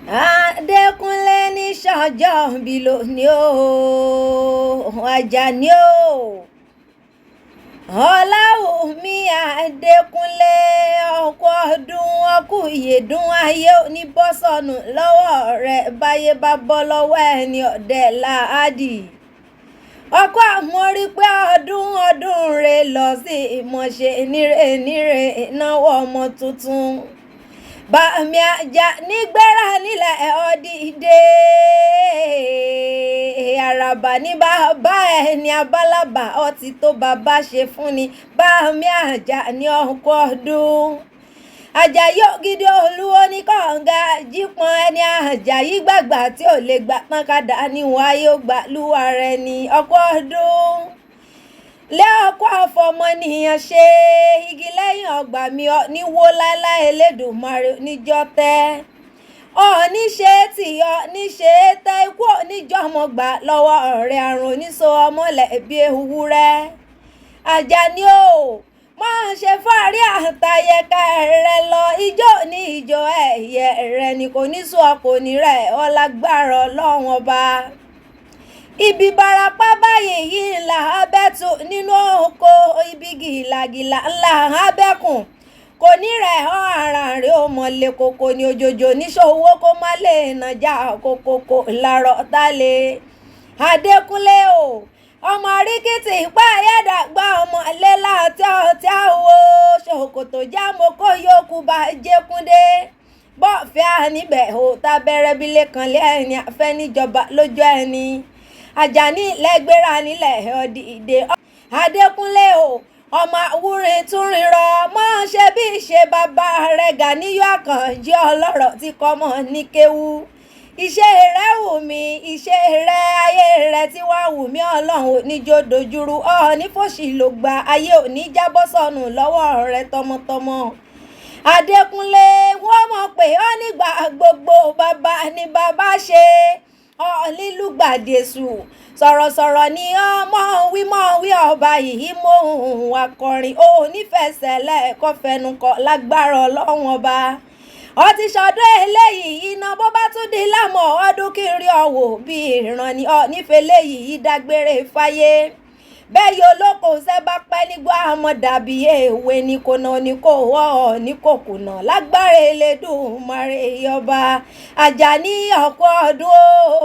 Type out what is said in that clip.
Adékúnlé ní sọ́jọ́ bí lónìí o, Àjàní o. Ọláwùmí Adékúnlé ọkọ ọdún ọkù ìyèdún ayé oníbọ́sọ̀nù lọ́wọ́ rẹ̀ báyé bá bọ́ lọ́wọ́ ẹni ọ̀dẹ̀ láàdì. Ọkọ amoripe ọdún rẹ̀ lọ sí ìmọ̀ṣe níre náwó ọmọ tuntun. Bàmí Àjàní gbéra nílẹ̀ ọdídé. Àràbà ní bàbá ẹni abálábà ọtí tó bàbá ṣe fún ni. Bàmí Àjàní ọkọ ọdún. Ajayi Ogidi Olu oníkànga jípọn ẹni Ajayi gbàgbà tí ò lè gbà tán kádà níwọ̀n ayé ó gbà lúwa rẹ̀ ní ọkọ ọdún. Lé ọkọ àfọmọnìyàn ṣe igi lẹ́yìn ọgbà mi níwó láíláí Elédùmarè níjọ́ tẹ́. Ọ̀ọ́ni ṣe tí ọ̀ọ́ni ṣe tẹ́ ikú oníjọ́mọgbà lọ́wọ́ ọ̀rẹ́ àrùn oníṣó ọmọlẹ̀ bí ewúrẹ́. Àjàní o máa ṣe fáàrí àtàyẹ̀ká rẹ lọ ijó ní ìjọ ẹ̀yẹ rẹ ni kò ní sún ọkùnrin rẹ̀ ọlágbára Ọlọ́run ọba. Ibi barapá báyìí yìí ńlá abẹ́tù nínú oko ibi gìlàgìlà ńlá abẹ́kùn kò ní rẹ̀ ọ́ ara rẹ̀ ó mọ̀lẹ́ koko ní òjòjò níṣòwò kó má lè nàjà kókókó lárọ̀ tálẹ̀. Adékúnlé o ọmọ ríkìtì ìpá ẹ̀yẹ́dàgbà ọmọ lẹ́la tí a wo ṣòkòtò jámo kó yókù bá jẹ́kúndé bọ́ọ̀fẹ́ níbẹ̀ ò tábẹ́rẹ́ bílé kan lé ẹni àfẹ́ níjọba lójú ẹni. Àjàní lẹ́gbẹ́ra nílẹ̀ ọ̀dìdè. Adékúnlé o ọmọ àwúrin tún rírọ mọ́ ṣe bí ṣe bàbá rẹ̀ Gàníyù Àkànjí ọlọ́rọ̀ tí kọ́ mọ́ ní kéwú. Iṣẹ́ rẹ̀ wù mí iṣẹ́ rẹ̀ ayé rẹ̀ tí wàá wù mí ọlọ́run oníjó dojúrú ọ̀ọ́ní fòṣì ló gba ayé òní jábọ́ sọnù lọ́wọ́ rẹ̀ tọmọtọmọ. Adékúnlé wọ́n mọ̀ pé ó nígbà gbogbo bàbá ni bàbá ṣe lílùgbàdèṣù sọ̀rọ̀sọ̀rọ̀ ni ọmọ wí ọba yìí móhùn akọrin ó nífẹ̀ẹ́sẹ̀lẹ̀ kọfẹnukọ lágbára Ọlọ́run ọba. Ó ti ṣọdún eléyìí iná bó bá tún di lámọ̀ ọdún kiri ọ̀wọ̀ bí ìran ni ọ nífẹ̀ẹ́ eléyìí dágbére fáyé. Bẹ́ẹ̀ yóò lóko ṣẹ́ bá pẹ́ nígbà àmọ́ dàbí èwe ní kò náà ní kò wọ́ ọ̀ ní kò kùnà lágbára Elédùmarè ọba. Àjàní ọkọ ọdún o.